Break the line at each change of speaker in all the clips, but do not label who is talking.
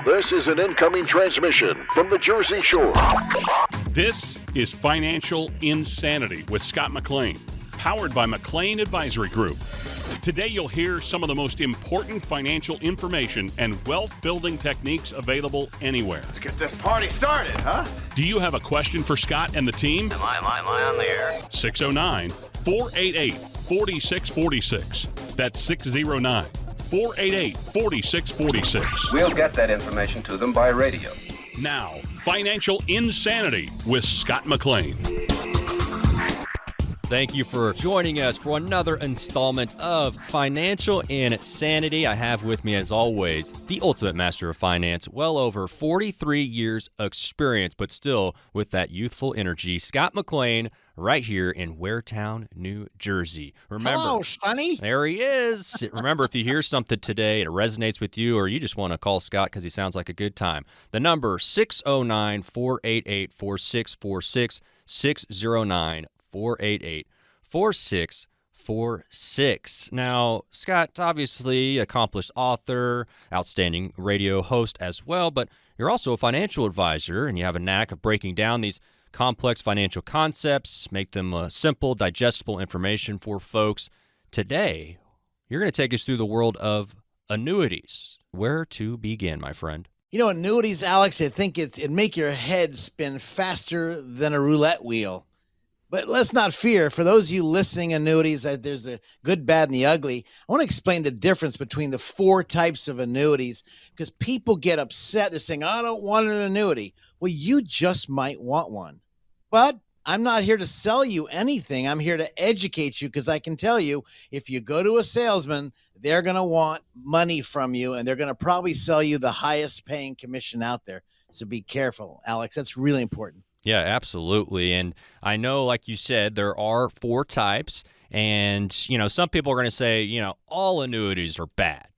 This is an incoming transmission from the Jersey Shore.
This is Financial Insanity with Scott McLean, powered by McLean Advisory Group. Today you'll hear some of the most important financial information and wealth-building techniques available anywhere.
Let's get this party started, huh?
Do you have a question for Scott and the team?
Am I on the air?
609-488-4646. That's 609-488-4646.
We'll get that information to them by radio.
Now, Financial Insanity with Scott McLean.
Thank you for joining us for another installment of Financial Insanity. I have with me, as always, the ultimate master of finance, well over 43 years experience, but still with that youthful energy, Scott McLean, right here in Waretown, New Jersey. Remember,
hello, Sonny.
There he is. Remember, if you hear something today, it resonates with you, or you just want to call Scott because he sounds like a good time. The number 609-488-4646, 609-488-4646. Now, Scott, obviously accomplished author, outstanding radio host as well, but you're also a financial advisor, and you have a knack of breaking down these complex financial concepts, make them simple, digestible information for folks. Today, you're going to take us through the world of annuities. Where to begin, my friend?
You know, annuities, Alex, I think it'd make your head spin faster than a roulette wheel. But let's not fear. For those of you listening, annuities, there's a good, bad, and the ugly. I want to explain the difference between the four types of annuities because people get upset. They're saying, I don't want an annuity. Well, you just might want one. But I'm not here to sell you anything. I'm here to educate you because I can tell you if you go to a salesman, they're going to want money from you, and they're going to probably sell you the highest paying commission out there. So be careful, Alex. That's really important.
Yeah, absolutely. And I know, like you said, there are four types. And, some people are going to say, all annuities are bad.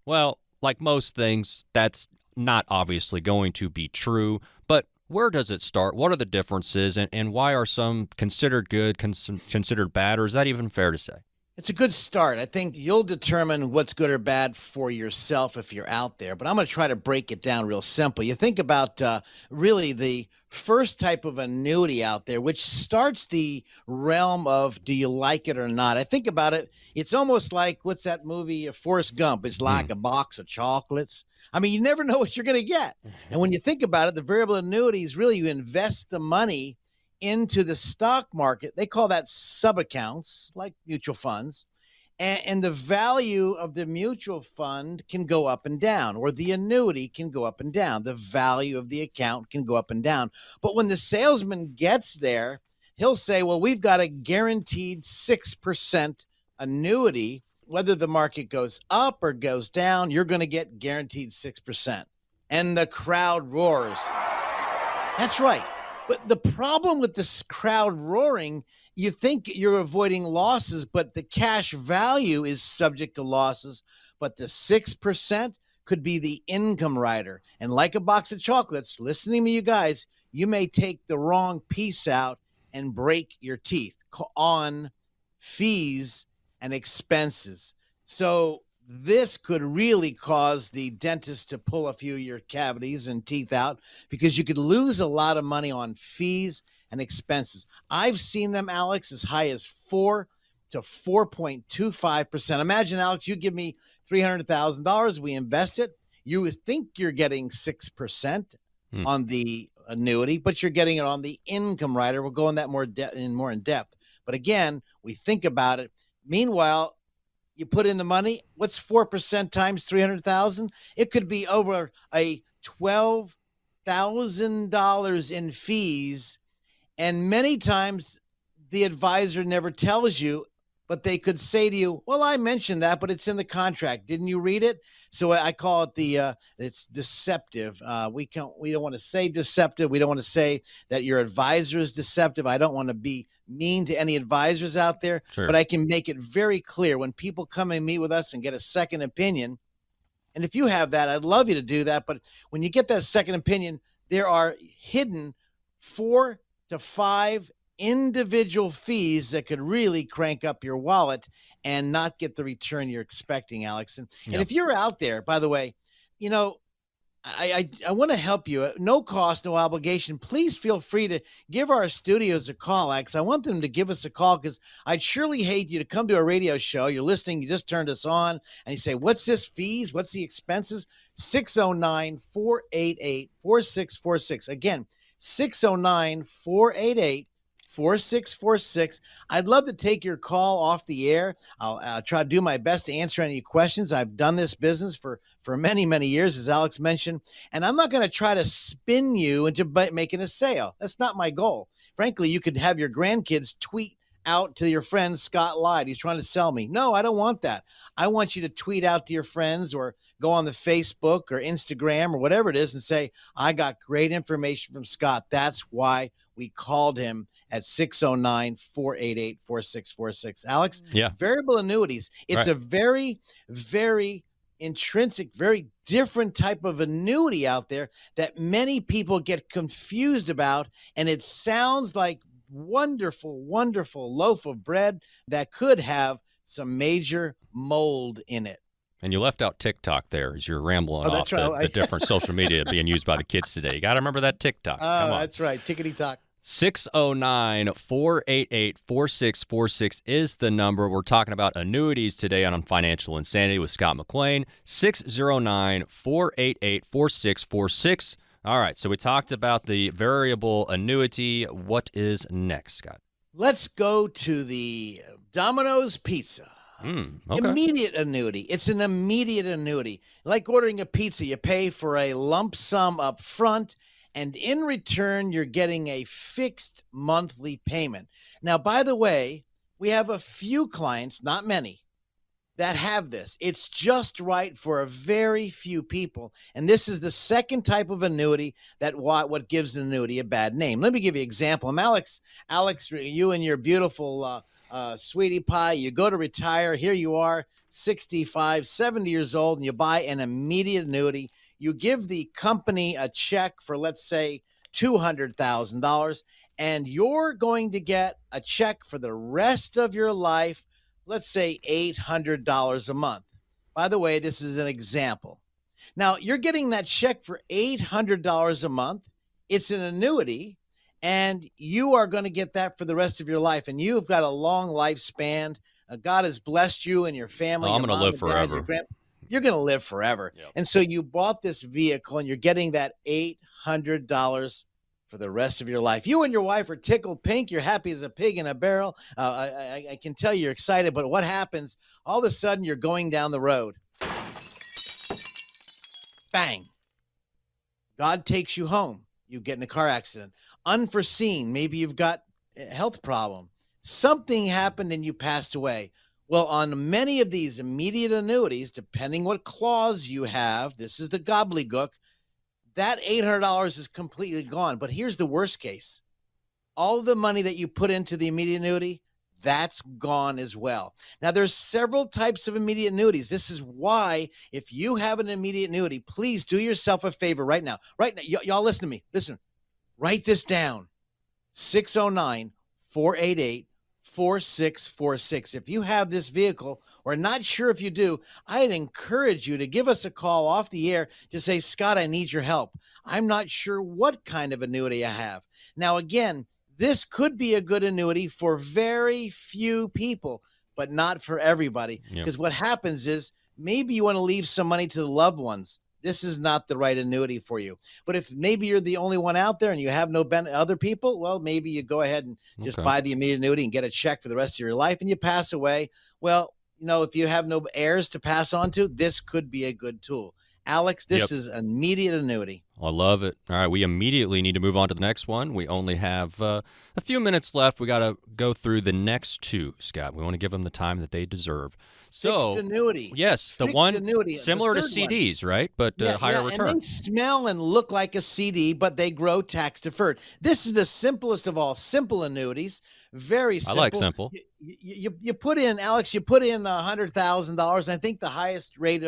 Well, like most things, that's not obviously going to be true. But where does it start? What are the differences? And why are some considered good, considered bad? Or is that even fair to say?
It's a good start. I think you'll determine what's good or bad for yourself if you're out there. But I'm going to try to break it down real simple. You think about really the first type of annuity out there, which starts the realm of do you like it or not? I think about it. It's almost like, what's that movie, Forrest Gump? It's like a box of chocolates. I mean, you never know what you're going to get. And when you think about it, the variable annuities, really you invest the money into the stock market. They call that sub-accounts, like mutual funds. And the value of the mutual fund can go up and down, or the annuity can go up and down. The value of the account can go up and down. But when the salesman gets there, he'll say, well, we've got a guaranteed 6% annuity. Whether the market goes up or goes down, you're going to get guaranteed 6%. And the crowd roars. That's right. But the problem with this crowd roaring, you think you're avoiding losses, but the cash value is subject to losses. But the 6% could be the income rider. And like a box of chocolates, listening to you guys, you may take the wrong piece out and break your teeth on fees and expenses. So this could really cause the dentist to pull a few of your cavities and teeth out because you could lose a lot of money on fees and expenses. I've seen them, Alex, as high as 4 to 4.25%. Imagine, Alex, you give me $300,000. We invest it. You would think you're getting 6% on the annuity, but you're getting it on the income rider. We'll go in that more in depth. But again, we think about it. Meanwhile, you put in the money. What's 4% times 300,000? It could be over a $12,000 in fees. And many times the advisor never tells you, but they could say to you, well, I mentioned that, but it's in the contract. Didn't you read it? So I call it it's deceptive. We don't want to say deceptive. We don't want to say that your advisor is deceptive. I don't want to be mean to any advisors out there,
Sure.
But I can make it very clear when people come and meet with us and get a second opinion. And if you have that, I'd love you to do that. But when you get that second opinion, there are hidden 4 to 5 individual fees that could really crank up your wallet and not get the return you're expecting, Alex. And if you're out there, by the way, I want to help you at no cost, no obligation. Please feel free to give our studios a call, Alex. I want them to give us a call because I'd surely hate you to come to a radio show. You're listening, you just turned us on, and you say, what's this fees? What's the expenses? 609-488-4646. Again, 609-488-4646. I'd love to take your call off the air. I'll try to do my best to answer any questions. I've done this business for many, many years, as Alex mentioned, and I'm not going to try to spin you into making a sale. That's not my goal. Frankly, you could have your grandkids tweet out to your friends, Scott lied. He's trying to sell me. No, I don't want that. I want you to tweet out to your friends or go on the Facebook or Instagram or whatever it is and say, I got great information from Scott. That's why we called him at 609-488-4646. Alex,
Yeah.
variable annuities. It's a very, very intrinsic, very different type of annuity out there that many people get confused about. And it sounds like wonderful, wonderful loaf of bread that could have some major mold in it.
And you left out TikTok there as you're rambling off
that's right.
the different social media being used by the kids today. You got to remember that TikTok. Come on.
That's right. Tickety tock.
609-488-4646 is the number. We're talking about annuities today on Financial Insanity with Scott McLean. 609-488-4646. All right, so we talked about the variable annuity. What is next, Scott?
Let's go to the Domino's Pizza.
Okay.
Immediate annuity. It's an immediate annuity. Like ordering a pizza, you pay for a lump sum up front, and in return, you're getting a fixed monthly payment. Now, by the way, we have a few clients, not many, that have this. It's just right for a very few people. And this is the second type of annuity that what gives an annuity a bad name. Let me give you an example. I'm Alex, you and your beautiful sweetie pie, you go to retire. Here you are, 65, 70 years old, and you buy an immediate annuity. You give the company a check for, let's say, $200,000, and you're going to get a check for the rest of your life, let's say $800 a month. By the way, this is an example. Now, you're getting that check for $800 a month. It's an annuity, and you are going to get that for the rest of your life. And you've got a long lifespan. God has blessed you and your family.
I'm going to live forever.
You're going to live forever.
Yep.
And so you bought this vehicle, and you're getting that $800 for the rest of your life. You and your wife are tickled pink. You're happy as a pig in a barrel. I can tell you're excited, but what happens? All of a sudden, you're going down the road. Bang. God takes you home. You get in a car accident. Unforeseen. Maybe you've got a health problem. Something happened and you passed away. Well, on many of these immediate annuities, depending what clause you have, this is the gobbledygook, that $800 is completely gone. But here's the worst case. All the money that you put into the immediate annuity, that's gone as well. Now, there's several types of immediate annuities. This is why, if you have an immediate annuity, please do yourself a favor right now. Right now, y'all listen to me. Listen, write this down. 609-488-4646. If you have this vehicle or not sure if you do, I'd encourage you to give us a call off the air to say, Scott, I need your help. I'm not sure what kind of annuity I have. Now, again, this could be a good annuity for very few people, but not for everybody. Because what happens is maybe you want to leave some money to the loved ones. This is not the right annuity for you. But if maybe you're the only one out there and you have no other people, well, maybe you go ahead and just buy the immediate annuity and get a check for the rest of your life and you pass away. Well, if you have no heirs to pass on to, this could be a good tool. Alex, this is an immediate annuity.
I love it. All right, we immediately need to move on to the next one. We only have a few minutes left. We got to go through the next two, Scott. We want to give them the time that they deserve. So,
fixed annuity.
Yes, the
fixed
one
annuity,
similar to CDs, right? But higher return.
And they smell and look like a CD, but they grow tax deferred. This is the simplest of all simple annuities. Very simple.
I like simple.
You put in, Alex, $100,000. I think the highest rate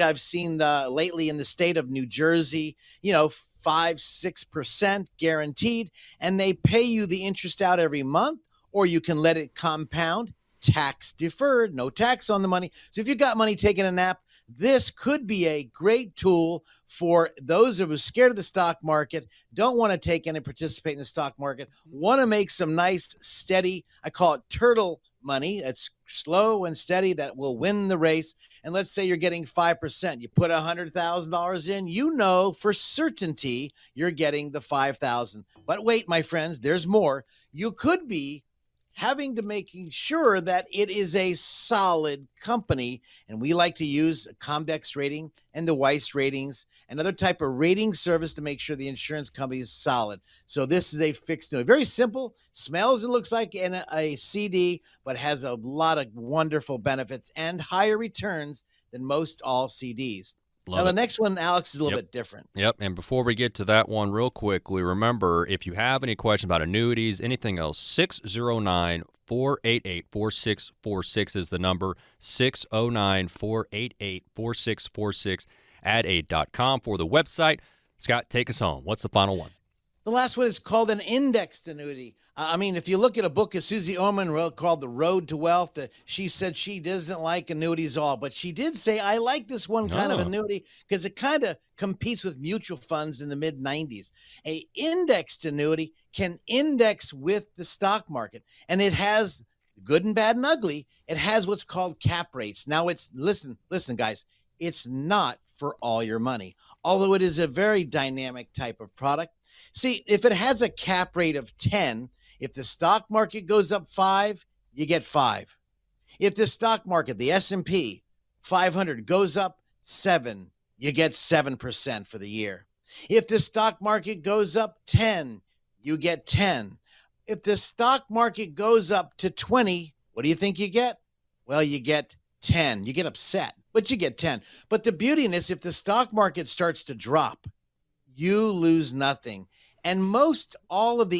I've seen lately in the state of New Jersey, 5-6% guaranteed, and they pay you the interest out every month, or you can let it compound. Tax deferred, no tax on the money. So if you got money taking a nap, this could be a great tool for those of us scared of the stock market, don't want to take any participate in the stock market, want to make some nice, steady, I call it turtle money. It's slow and steady that will win the race. And let's say you're getting 5%. You put $100,000 in, you know for certainty you're getting the $5,000. But wait, my friends, there's more. You could be having to making sure that it is a solid company. And we like to use a Comdex rating and the Weiss ratings, another type of rating service to make sure the insurance company is solid. So this is a fixed annuity. Very simple, smells and looks like a CD, but has a lot of wonderful benefits and higher returns than most all CDs. Now, the next one, Alex, is a little bit different.
Yep. And before we get to that one real quickly, remember, if you have any questions about annuities, anything else, 609-488-4646 is the number, 609-488-4646 at aid.com for the website. Scott, take us home. What's the final one?
The last one is called an indexed annuity. I mean, if you look at a book of Susie Orman called The Road to Wealth, she said she doesn't like annuities at all, but she did say, I like this one kind of annuity because it kind of competes with mutual funds in the mid-90s. A indexed annuity can index with the stock market, and it has good and bad and ugly. It has what's called cap rates. Now, listen, guys, it's not for all your money, although it is a very dynamic type of product. See, if it has a cap rate of 10, if the stock market goes up 5, you get 5. If the stock market, the S&P 500 goes up 7, you get 7% for the year. If the stock market goes up 10, you get 10. If the stock market goes up to 20, what do you think you get? Well, you get 10. You get upset, but you get 10. But the beauty in this, if the stock market starts to drop, you lose nothing. And all of the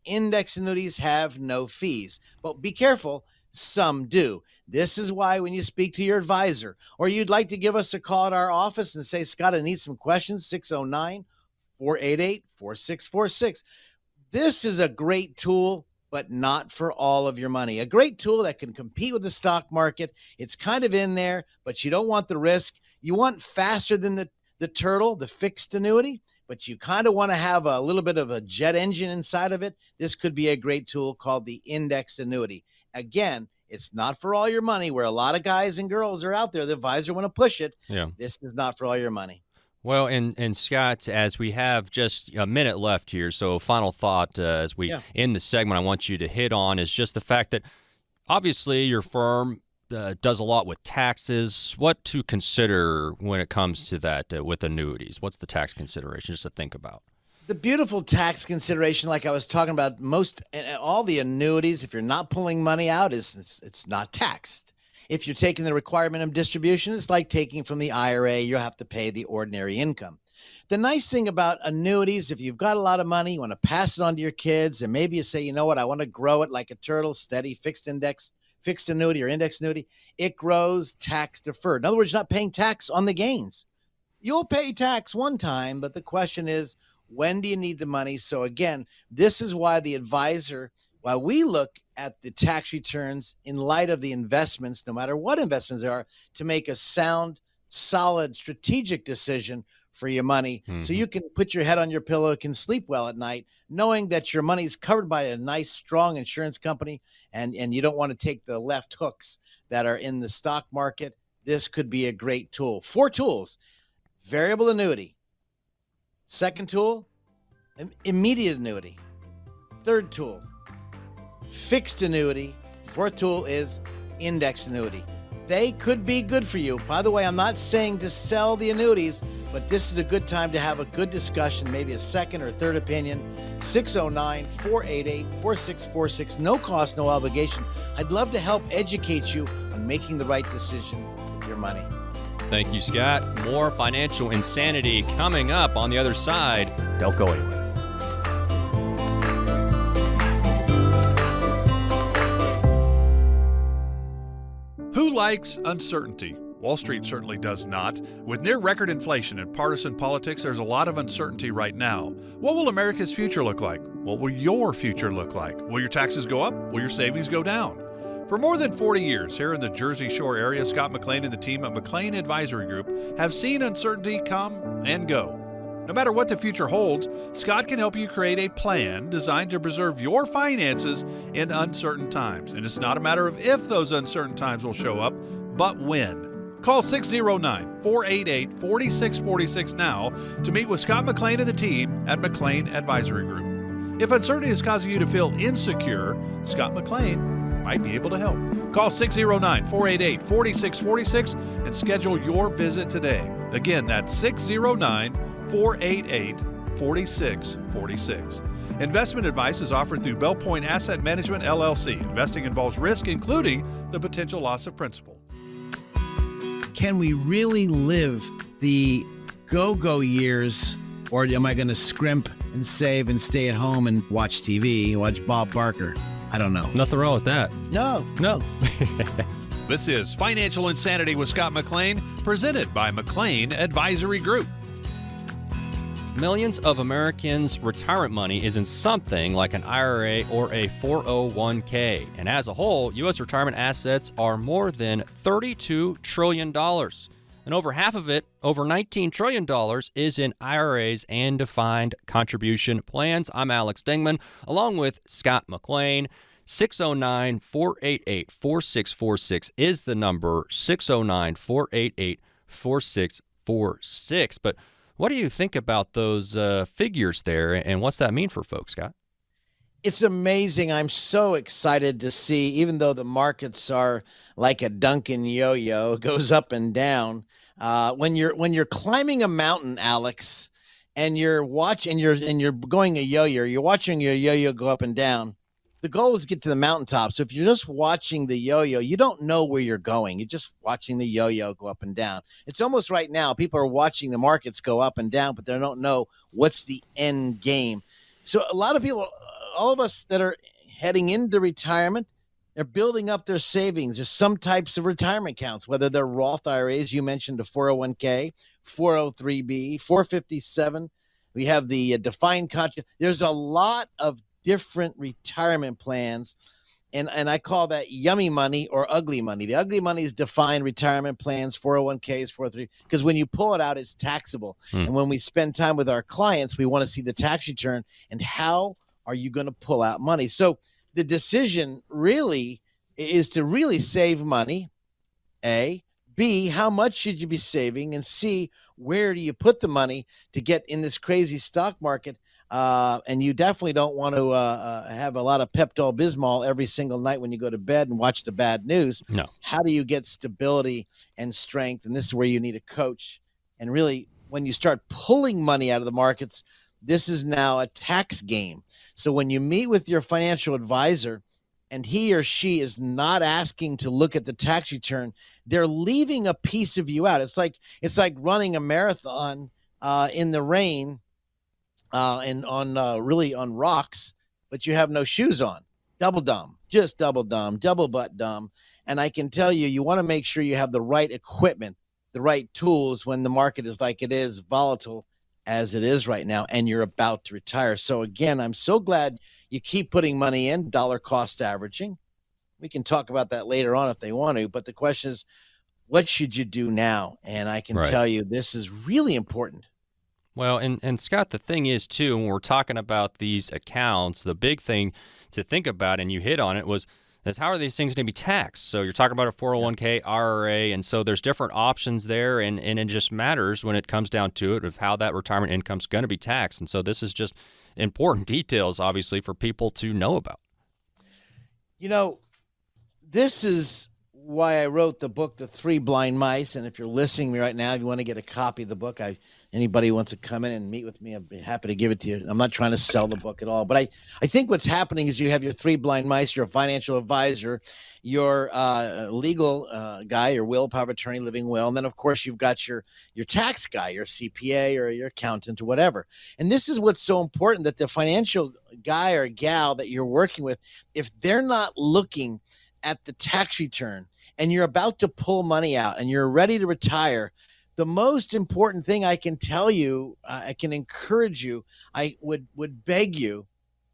index annuities have no fees. But be careful, some do. This is why when you speak to your advisor, or you'd like to give us a call at our office and say, Scott, I need some questions, 609-488-4646. This is a great tool, but not for all of your money. A great tool that can compete with the stock market. It's kind of in there, but you don't want the risk. You want faster than the turtle, the fixed annuity, but you kind of want to have a little bit of a jet engine inside of it. This could be a great tool called the indexed annuity. Again, it's not for all your money, where a lot of guys and girls are out there. The advisor want to push it. Yeah. This is not for all your money.
Well, and Scott, as we have just a minute left here, so final thought as we end the segment, I want you to hit on is just the fact that obviously your firm does a lot with taxes. What to consider when it comes to that with annuities? What's the tax consideration just to think about?
The beautiful tax consideration, like I was talking about, all the annuities, if you're not pulling money out, it's not taxed. If you're taking the requirement of distribution, it's like taking from the IRA. You'll have to pay the ordinary income. The nice thing about annuities, if you've got a lot of money, you want to pass it on to your kids, and maybe you say, you know what, I want to grow it like a turtle, steady, fixed annuity or index annuity, it grows tax deferred. In other words, you're not paying tax on the gains. You'll pay tax one time, but the question is, when do you need the money? So again, this is why the advisor, while we look at the tax returns in light of the investments, no matter what investments they are, to make a sound, solid, strategic decision for your money, so you can put your head on your pillow, can sleep well at night, knowing that your money is covered by a nice, strong insurance company, and you don't want to take the left hooks that are in the stock market. This could be a great tool. 4 tools: variable annuity. Second tool, immediate annuity. Third tool, fixed annuity. Fourth tool is index annuity. They could be good for you. By the way, I'm not saying to sell the annuities, but this is a good time to have a good discussion, maybe a second or third opinion. 609-488-4646. No cost, no obligation. I'd love to help educate you on making the right decision with your money.
Thank you, Scott. More financial insanity coming up on the other side. Don't go anywhere.
Who likes uncertainty? Wall Street certainly does not. With near record inflation and partisan politics, there's a lot of uncertainty right now. What will America's future look like? What will your future look like? Will your taxes go up? Will your savings go down? For more than 40 years here in the Jersey Shore area, Scott McLean and the team at McLean Advisory Group have seen uncertainty come and go. No matter what the future holds, Scott can help you create a plan designed to preserve your finances in uncertain times. And it's not a matter of if those uncertain times will show up, but when. Call 609-488-4646 now to meet with Scott McLean and the team at McLean Advisory Group. If uncertainty is causing you to feel insecure, Scott McLean might be able to help. Call 609-488-4646 and schedule your visit today. Again, that's 609-488-4646. Investment advice is offered through Bell Point Asset Management, LLC. Investing involves risk, including the potential loss of principal.
Can we really live the go-go years, or am I going to scrimp and save and stay at home and watch TV, watch Bob Barker? I don't know.
Nothing wrong with that.
No.
This is Financial Insanity with Scott McLean, presented by McLean Advisory Group.
Millions of Americans' retirement money is in something like an IRA or a 401K. And as a whole, U.S. retirement assets are more than $32 trillion. And over half of it, over $19 trillion, is in IRAs and defined contribution plans. I'm Alex Dingman, along with Scott McLean. 609-488-4646 is the number, 609-488-4646. But what do you think about those figures there, and what's that mean for folks, Scott?
It's amazing. I'm so excited to see, even though the markets are like a Duncan yo-yo, goes up and down. When you're climbing a mountain, Alex, and you're watching, you're going a yo-yo, you're watching your yo-yo go up and down. The goal is to get to the mountaintop. So if you're just watching the yo-yo, you don't know where you're going. You're just watching the yo-yo go up and down. It's almost right now. People are watching the markets go up and down, but they don't know what's the end game. So a lot of people, all of us that are heading into retirement, they're building up their savings. There's some types of retirement accounts, whether they're Roth IRAs. You mentioned a 401K, 403B, 457. We have the defined contribution. There's a lot of different retirement plans, and I call that yummy money or ugly money. The ugly money is defined retirement plans, 401Ks, 403, because when you pull it out, it's taxable. And when we spend time with our clients, we want to see the tax return and how are you going to pull out money. So the decision really is to really save money, A. B, how much should you be saving? And C, where do you put the money to get in this crazy stock market? And you definitely don't want to have a lot of Pepto-Bismol every single night when you go to bed and watch the bad news.
No.
How do you get stability and strength? And this is where you need a coach. And really, when you start pulling money out of the markets, this is now a tax game. So when you meet with your financial advisor and he or she is not asking to look at the tax return, they're leaving a piece of you out. It's like running a marathon in the rain. And on rocks, but you have no shoes on. Double dumb, just double dumb, double butt dumb. And I can tell you, you want to make sure you have the right equipment, the right tools when the market is like it is, volatile as it is right now, and you're about to retire. So again, I'm so glad you keep putting money in, dollar cost averaging. We can talk about that later on if they want to, but the question is, what should you do now? And I can tell you this is really important.
Well, and Scott, the thing is, too, when we're talking about these accounts, the big thing to think about, and you hit on it, is how are these things going to be taxed? So you're talking about a 401k, IRA, and so there's different options there, and it just matters when it comes down to it of how that retirement income is going to be taxed. And so this is just important details, obviously, for people to know about.
You know, this is why I wrote the book, The Three Blind Mice. And if you're listening to me right now, if you want to get a copy of the book, anybody who wants to come in and meet with me, I'd be happy to give it to you. I'm not trying to sell the book at all, but I think what's happening is you have your three blind mice, your financial advisor, your legal guy, your will, power of attorney, living will, and then of course you've got your tax guy, your CPA or your accountant or whatever. And this is what's so important, that the financial guy or gal that you're working with, if they're not looking at the tax return and you're about to pull money out and you're ready to retire, the most important thing I can tell you, I can encourage you, I would beg you,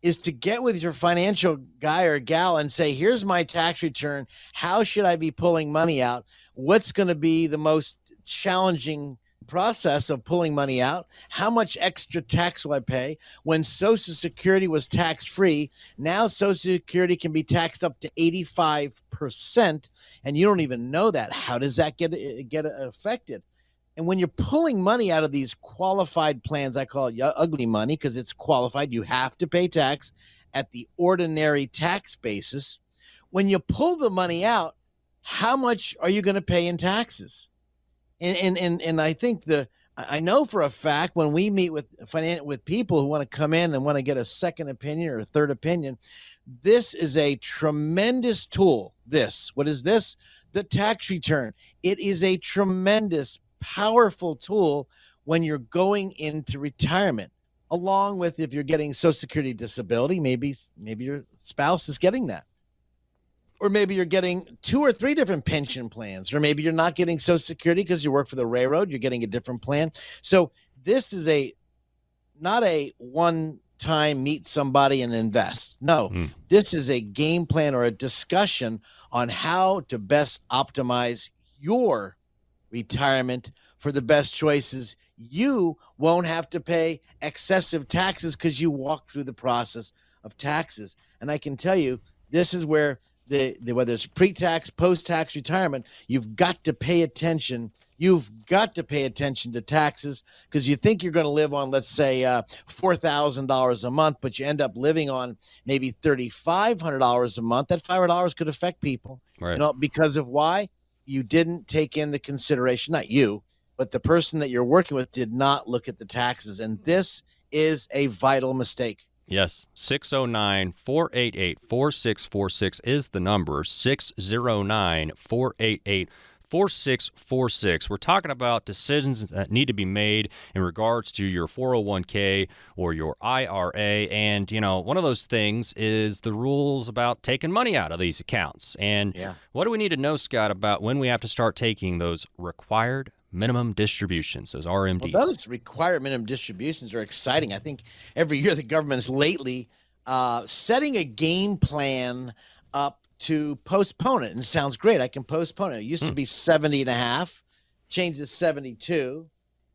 is to get with your financial guy or gal and say, here's my tax return. How should I be pulling money out? What's going to be the most challenging process of pulling money out? How much extra tax will I pay? When Social Security was tax free, now Social Security can be taxed up to 85%, and you don't even know that. How does that get affected? And when you're pulling money out of these qualified plans, I call it ugly money because it's qualified. You have to pay tax at the ordinary tax basis. When you pull the money out, how much are you going to pay in taxes? And I think I know for a fact when we meet with people who want to come in and want to get a second opinion or a third opinion, this is a tremendous tool. What is this? The tax return. It is a tremendous, powerful tool when you're going into retirement, along with if you're getting Social Security disability, maybe your spouse is getting that. Or maybe you're getting 2 or 3 different pension plans, or maybe you're not getting Social Security because you work for the railroad, you're getting a different plan. So this is not a one-time meet somebody and invest. No, This is a game plan or a discussion on how to best optimize your retirement for the best choices. You won't have to pay excessive taxes because you walk through the process of taxes. And I can tell you, this is where whether it's pre-tax, post-tax retirement, you've got to pay attention. You've got to pay attention to taxes because you think you're going to live on, let's say, $4,000 a month, but you end up living on maybe $3,500 a month. That $500 could affect people,
Right.
Because of why? You didn't take in the consideration, not you, but the person that you're working with did not look at the taxes. And this is a vital mistake.
Yes, 609-488-4646 is the number, 609-488-4646. We're talking about decisions that need to be made in regards to your 401k or your IRA. And, one of those things is the rules about taking money out of these accounts. And what do we need to know, Scott, about when we have to start taking those required minimum distributions, those RMDs?
Well, those required minimum distributions are exciting. I think every year the government is lately setting a game plan up to postpone it. And it sounds great. I can postpone it. It used to be 70 and a half, changed to 72,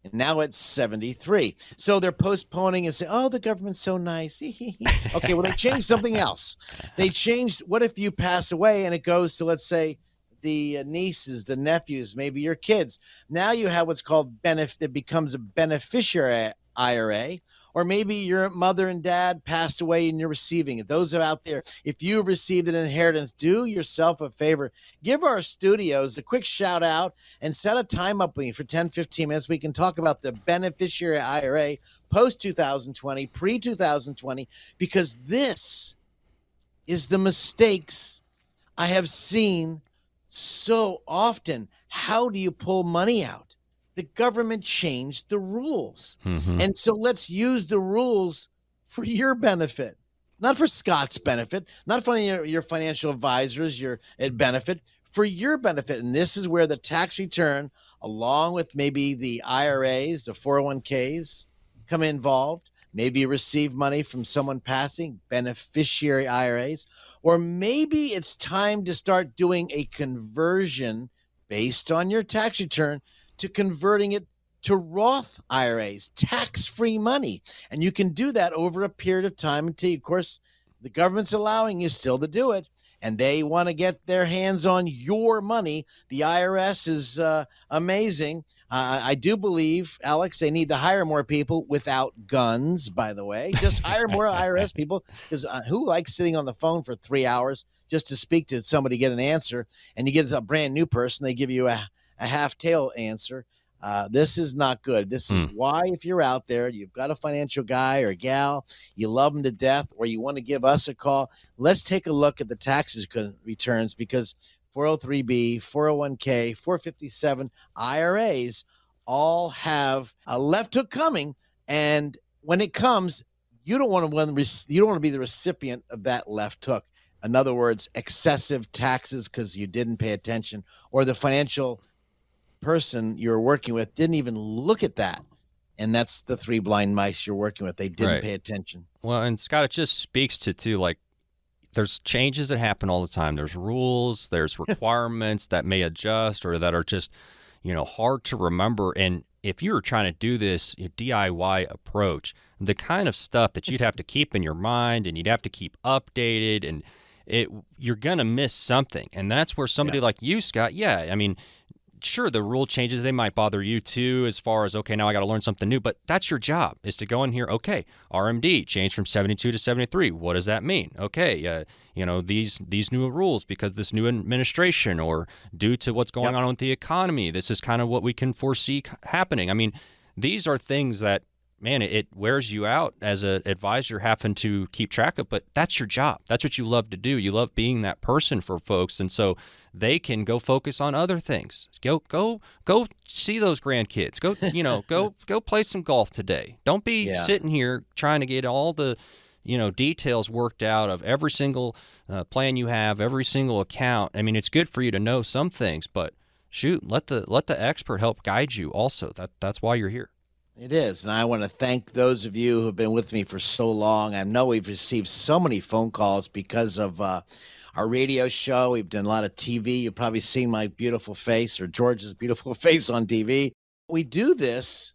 and now it's 73. So they're postponing and saying, oh, the government's so nice. Okay, well, they changed something else. They changed, what if you pass away and it goes to, let's say, the nieces, the nephews, maybe your kids. Now you have what's called it becomes a beneficiary IRA, or maybe your mother and dad passed away and you're receiving it. Those are out there. If you received an inheritance, do yourself a favor. Give our studios a quick shout out and set a time up with me for 10, 15 minutes. We can talk about the beneficiary IRA post 2020, pre 2020, because this is the mistakes I have seen so often. How do you pull money out? The government changed the rules. And so let's use the rules for your benefit, not for Scott's benefit, not for your financial advisors, your benefit, for your benefit. And this is where the tax return, along with maybe the IRAs, the 401Ks, come involved. Maybe you receive money from someone passing, beneficiary IRAs, or maybe it's time to start doing a conversion based on your tax return to converting it to Roth IRAs, tax-free money. And you can do that over a period of time until, of course, the government's allowing you still to do it, and they want to get their hands on your money. The IRS is amazing. I do believe, Alex, they need to hire more people without guns, by the way. Just hire more IRS people, because who likes sitting on the phone for 3 hours just to speak to somebody, get an answer, and you get a brand new person, they give you a half-tail answer. This is not good. This is why, if you're out there, you've got a financial guy or gal, you love them to death, or you want to give us a call, let's take a look at the taxes returns, because 403B, 401K, 457 IRAs all have a left hook coming. And when it comes, you don't want to be the recipient of that left hook. In other words, excessive taxes because you didn't pay attention, or the financial person you're working with didn't even look at that. And that's the three blind mice you're working with. They didn't
Right.
pay attention.
Well, and Scott, it just speaks to, too, like, there's changes that happen all the time. There's rules, there's requirements that may adjust or that are just, hard to remember. And if you were trying to do this DIY approach, the kind of stuff that you'd have to keep in your mind and you'd have to keep updated, and you're going to miss something. And that's where somebody like you, Scott, sure, the rule changes, they might bother you too, as far as, okay, now I got to learn something new, but that's your job, is to go in here, okay, RMD changed from 72 to 73. What does that mean? Okay, these new rules because this new administration or due to what's going on with the economy, this is kind of what we can foresee happening. These are things that, man, it wears you out as an advisor having to keep track of, but that's your job. That's what you love to do. You love being that person for folks, and so they can go focus on other things. Go see those grandkids. Go play some golf today. Don't be sitting here trying to get all the details worked out of every single plan you have, every single account. It's good for you to know some things, but shoot, let the expert help guide you also. That's why you're here.
It is. And I want to thank those of you who've been with me for so long. I know we've received so many phone calls because of our radio show. We've done a lot of TV. You've probably seen my beautiful face or George's beautiful face on TV. We do this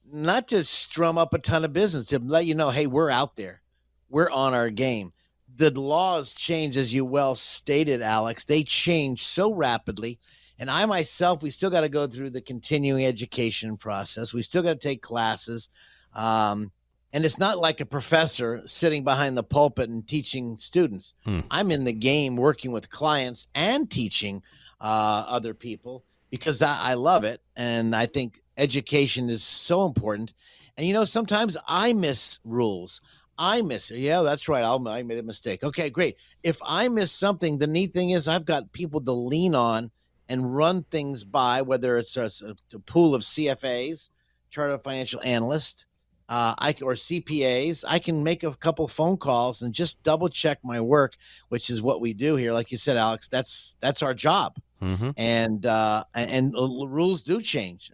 not to strum up a ton of business, to let you know, hey, we're out there. We're on our game. The laws change, as you well stated, Alex. They change so rapidly. And I myself, we still got to go through the continuing education process. We still got to take classes. And it's not like a professor sitting behind the pulpit and teaching students. I'm in the game working with clients and teaching other people because I love it. And I think education is so important. And, sometimes I miss rules. I miss it. Yeah, that's right. I made a mistake. Okay, great. If I miss something, the neat thing is I've got people to lean on and run things by, whether it's a pool of CFAs, Chartered Financial Analyst, or CPAs. I can make a couple phone calls and just double check my work, which is what we do here. Like you said, Alex, that's our job.
Mm-hmm.
And rules do change.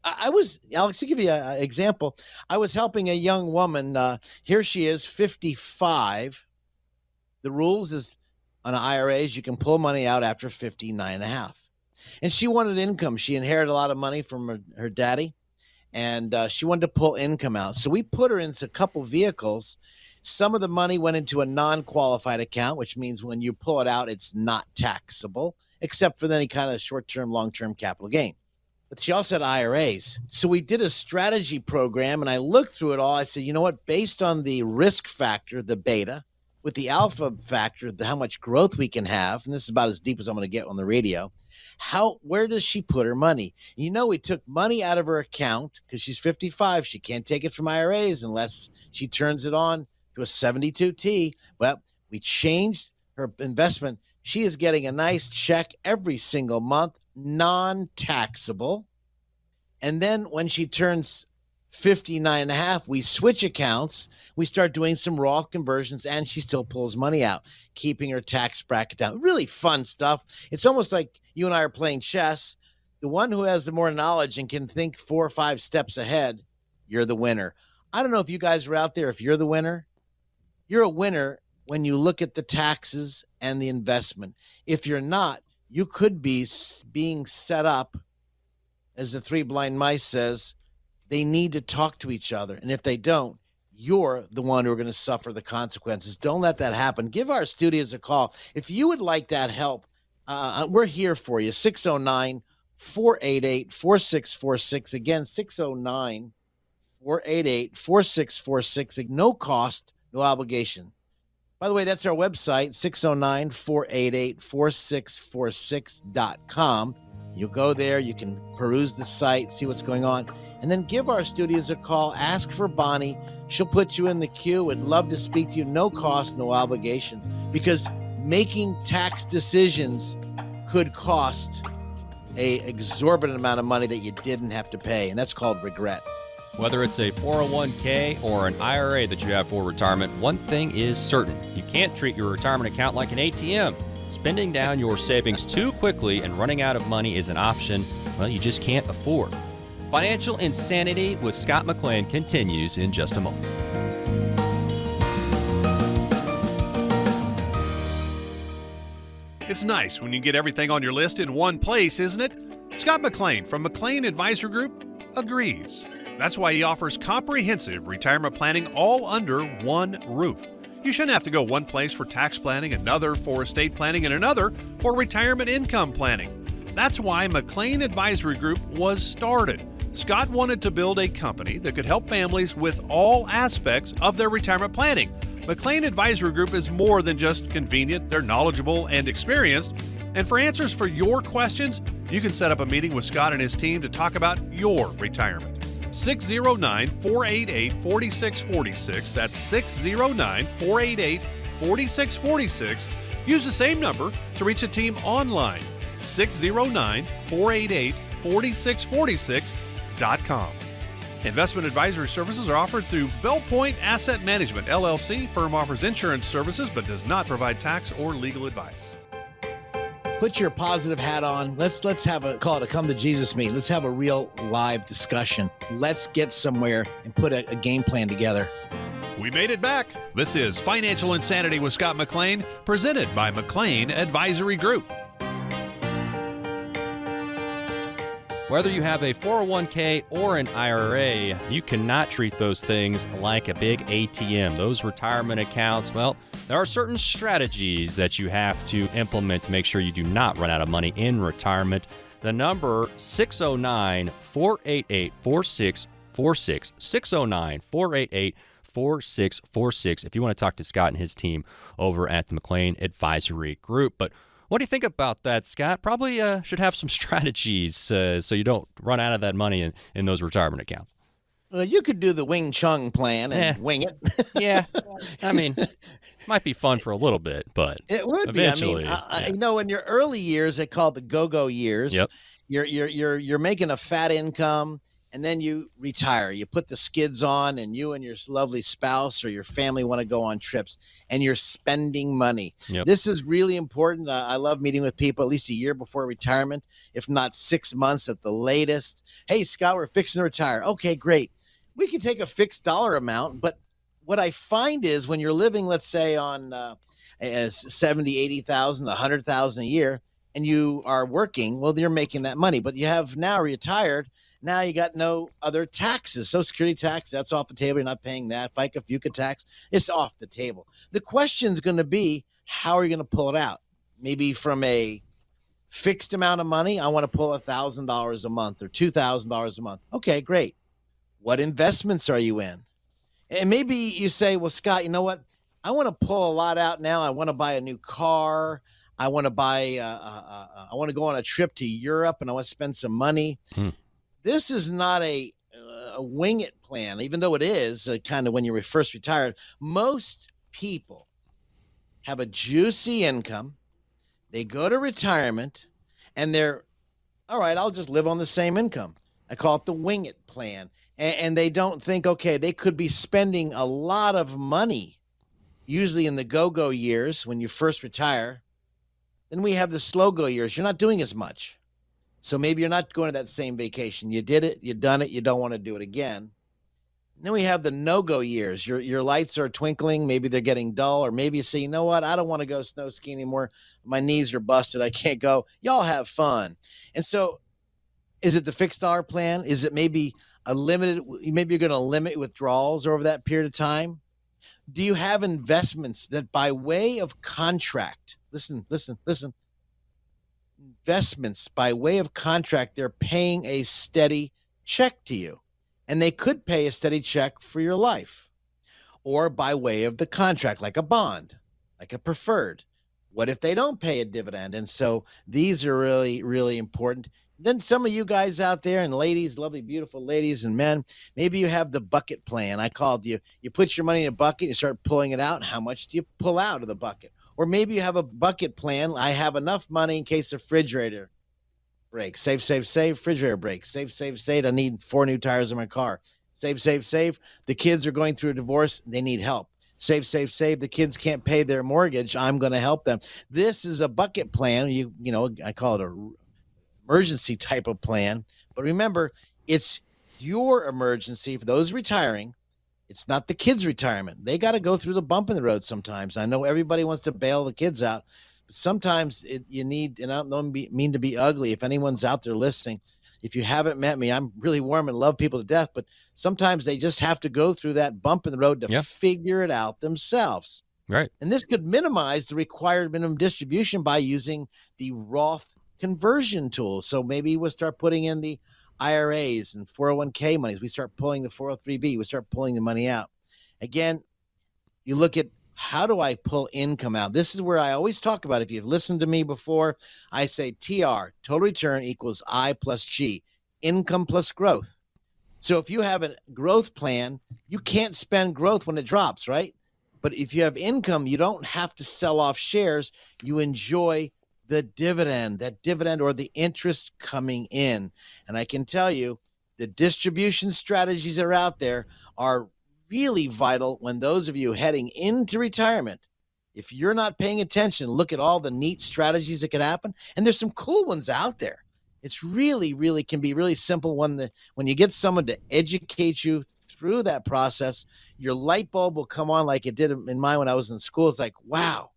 I was, Alex, to give you an example, I was helping a young woman. Here she is, 55. The rules is, on IRAs, you can pull money out after 59 and a half. And she wanted income. She inherited a lot of money from her daddy, and she wanted to pull income out. So we put her into a couple vehicles. Some of the money went into a non-qualified account, which means when you pull it out, it's not taxable, except for any kind of short-term, long-term capital gain. But she also had IRAs. So we did a strategy program, and I looked through it all. I said, you know what? Based on the risk factor, the beta, with the alpha factor, how much growth we can have, and this is about as deep as I'm going to get on the radio, where does she put her money? We took money out of her account because she's 55. She can't take it from IRAs unless she turns it on to a 72T. Well, we changed her investment. She is getting a nice check every single month, non-taxable. And then when she turns 59 and a half, we switch accounts. We start doing some Roth conversions, and she still pulls money out, keeping her tax bracket down. Really fun stuff. It's almost like you and I are playing chess. The one who has the more knowledge and can think 4 or 5 steps ahead, you're the winner. I don't know if you guys are out there. If you're the winner, you're a winner when you look at the taxes and the investment. If you're not, you could be being set up, as the three blind mice says. They need to talk to each other. And if they don't, you're the one who are going to suffer the consequences. Don't let that happen. Give our studios a call. If you would like that help, we're here for you. 609-488-4646. Again, 609-488-4646. No cost, no obligation. By the way, that's our website, 609-488-4646.com. You'll go there. You can peruse the site, see what's going on. And then give our studios a call. Ask for Bonnie. She'll put you in the queue. Would love to speak to you. No cost, no obligation. Because making tax decisions could cost an exorbitant amount of money that you didn't have to pay. And that's called regret.
Whether it's a 401K or an IRA that you have for retirement, one thing is certain. You can't treat your retirement account like an ATM. Spending down your savings too quickly and running out of money is an option, well, you just can't afford. Financial Insanity with Scott McLean continues in just a moment.
It's nice when you get everything on your list in one place, isn't it? Scott McLean from McLean Advisory Group agrees. That's why he offers comprehensive retirement planning all under one roof. You shouldn't have to go one place for tax planning, another for estate planning, and another for retirement income planning. That's why McLean Advisory Group was started. Scott wanted to build a company that could help families with all aspects of their retirement planning. McLean Advisory Group is more than just convenient. They're knowledgeable and experienced. And for answers for your questions, you can set up a meeting with Scott and his team to talk about your retirement. 609-488-4646. That's 609-488-4646. Use the same number to reach the team online. 609-488-4646.com. Investment advisory services are offered through Bell Point Asset Management, LLC. Firm offers insurance services but does not provide tax or legal advice.
Put your positive hat on. Let's have a call it a come to Jesus meeting. Let's have a real live discussion. Let's get somewhere and put a game plan together.
We made it back. This is Financial Insanity with Scott McLean, presented by McLean Advisory Group.
Whether you have a 401k or an IRA, you cannot treat those things like a big ATM. Those retirement accounts, well, there are certain strategies that you have to implement to make sure you do not run out of money in retirement. The number 609-488-4646, 609-488-4646 if you want to talk to Scott and his team over at the McLean Advisory Group. But what do you think about that, Scott? Probably should have some strategies so you don't run out of that money in those retirement accounts.
Well, you could do the Wing Chun plan and wing it.
Yeah. I mean, might be fun for a little bit, but
it would
eventually,
be. I mean, in your early years, they call it the go-go years.
Yep.
You're making a fat income, and then you retire. You put the skids on, and you and your lovely spouse or your family want to go on trips, and you're spending money.
Yep.
This is really important. I love meeting with people at least a year before retirement, if not 6 months at the latest. Hey, Scott, we're fixing to retire. Okay, great. We can take a fixed dollar amount, but what I find is when you're living, let's say, on 70, 80,000, 100,000 a year, and you are working, well, you're making that money, but you have now retired. Now you got no other taxes. Social Security tax, that's off the table. You're not paying that. FICA, FUCA tax, it's off the table. The question is going to be, how are you going to pull it out? Maybe from a fixed amount of money, I want to pull $1,000 a month or $2,000 a month. Okay, great. What investments are you in? And maybe you say, well, Scott, you know what? I want to pull a lot out now. I want to buy a new car. I want to buy, I want to go on a trip to Europe and I want to spend some money. This is not a wing it plan, even though it is kind of when you're first retired. Most people have a juicy income. They go to retirement and they're, all right, I'll just live on the same income. I call it the wing it plan. And they don't think, okay, they could be spending a lot of money, usually in the go-go years when you first retire. Then we have the slow-go years. You're not doing as much. So maybe you're not going to that same vacation. You did it, you done it, you don't want to do it again. And then we have the no-go years. Your lights are twinkling, maybe they're getting dull, or maybe you say, you know what, I don't want to go snow skiing anymore. My knees are busted, I can't go. Y'all have fun. And so is it the fixed dollar plan? Is it maybe maybe you're going to limit withdrawals over that period of time? Do you have investments that by way of contract, listen, investments by way of contract, they're paying a steady check to you, and they could pay a steady check for your life, or by way of the contract, like a bond, like a preferred. What if they don't pay a dividend? And so these are really, really important. Then some of you guys out there and ladies, lovely, beautiful ladies and men, maybe you have the bucket plan. I called you. You put your money in a bucket, you start pulling it out. How much do you pull out of the bucket? Or maybe you have a bucket plan. I have enough money in case the refrigerator breaks. Save, refrigerator breaks. Save. I need 4 new tires in my car. Save. The kids are going through a divorce. They need help. Save. The kids can't pay their mortgage. I'm going to help them. This is a bucket plan. You know, I call it a emergency type of plan. But remember, it's your emergency for those retiring. It's not the kids' retirement. They got to go through the bump in the road sometimes. I know everybody wants to bail the kids out, but sometimes you need, and I don't mean to be ugly. If anyone's out there listening, if you haven't met me, I'm really warm and love people to death, but sometimes they just have to go through that bump in the road to figure it out themselves.
Right.
And this could minimize the required minimum distribution by using the Roth conversion tool. So maybe we'll start putting in the IRAs and 401k monies. We start pulling the 403b. We start pulling the money out. Again, you look at how do I pull income out? This is where I always talk about, if you've listened to me before, I say TR, total return equals I plus G, income plus growth. So if you have a growth plan, you can't spend growth when it drops, right? But if you have income, you don't have to sell off shares. You enjoy the dividend, that dividend or the interest coming in. And I can tell you, the distribution strategies that are out there are really vital when those of you heading into retirement, if you're not paying attention, look at all the neat strategies that could happen. And there's some cool ones out there. It's really, really can be really simple when you get someone to educate you through that process, your light bulb will come on like it did in mine when I was in school. It's like, wow,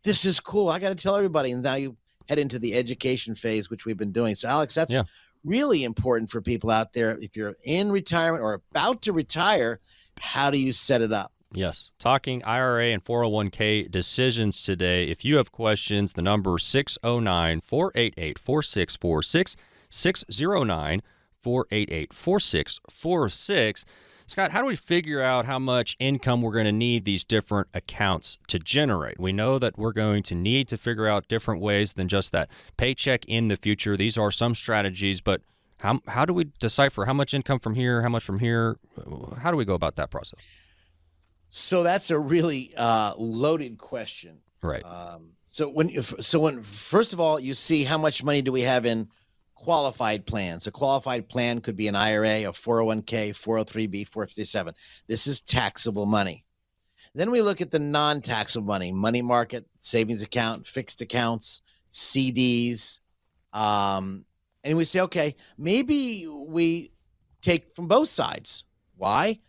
this is cool. I got to tell everybody. And now you head into the education phase, which we've been doing. So Alex, that's really important for people out there. If you're in retirement or about to retire, how do you set it up?
Yes. Talking IRA and 401k decisions today. If you have questions, the number is 609-488-4646, 609-488-4646. Scott, how do we figure out how much income we're going to need these different accounts to generate? We know that we're going to need to figure out different ways than just that paycheck in the future. These are some strategies, but how do we decipher how much income from here, how much from here? How do we go about that process?
So that's a really loaded question.
Right.
So when first of all, you see how much money do we have in qualified plans. A qualified plan could be an IRA, a 401k, 403b, 457. This is taxable money. Then we look at the non-taxable money, money market, savings account, fixed accounts, CDs. And we say, okay, maybe we take from both sides. Why?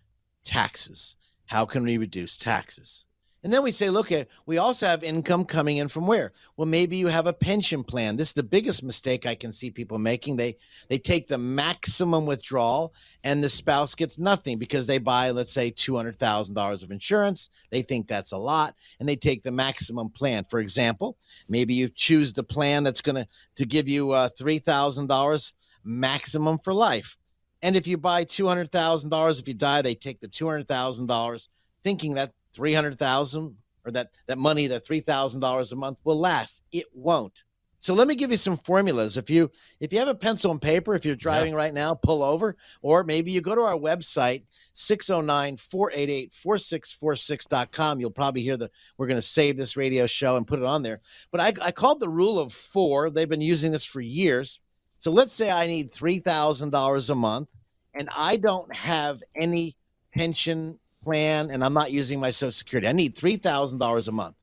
Taxes. How can we reduce taxes? And then we say, look, we also have income coming in from where? Well, maybe you have a pension plan. This is the biggest mistake I can see people making. They take the maximum withdrawal and the spouse gets nothing because they buy, let's say, $200,000 of insurance. They think that's a lot, and they take the maximum plan. For example, maybe you choose the plan that's going to give you $3,000 maximum for life. And if you buy $200,000, if you die, they take the $200,000 thinking that $300,000 or that money, that $3,000 a month will last. It won't. So let me give you some formulas. If you have a pencil and paper, if you're driving right now, pull over, or maybe you go to our website, 609-488-4646.com. You'll probably hear we're going to save this radio show and put it on there. But I called the rule of 4. They've been using this for years. So let's say I need $3,000 a month and I don't have any pension plan and I'm not using my Social Security. I need $3,000 a month.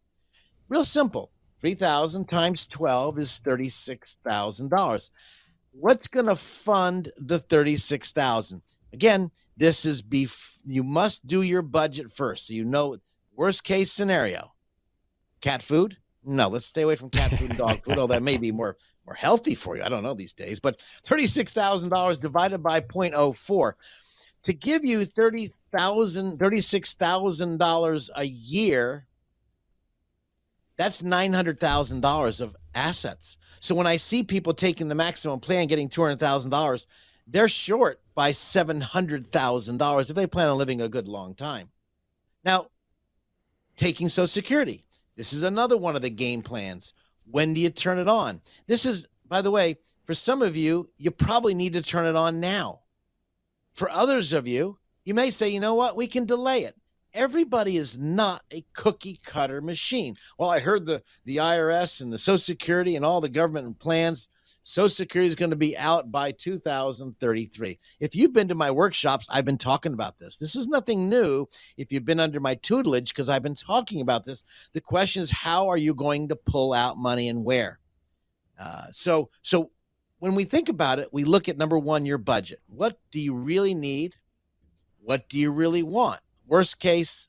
Real simple. 3,000 times 12 is $36,000. What's going to fund the $36,000? Again, this is you must do your budget first. So you know, worst case scenario, cat food? No, let's stay away from cat food and dog food, although that may be more healthy for you. I don't know these days, but $36,000 divided by 0.04 to give you $36,000 a year. That's $900,000 of assets. So when I see people taking the maximum plan, getting $200,000, they're short by $700,000 if they plan on living a good long time. Now, taking Social Security. This is another one of the game plans. When do you turn it on? This is, by the way, for some of you, you probably need to turn it on now. For others of you, you may say, you know what, we can delay it. Everybody is not a cookie cutter machine. Well, I heard the IRS and the Social Security and all the government plans, Social Security is going to be out by 2033. If you've been to my workshops, I've been talking about this. This is nothing new. If you've been under my tutelage, because I've been talking about this, the question is, how are you going to pull out money and where? So when we think about it, we look at number one, your budget. What do you really need? What do you really want? Worst case,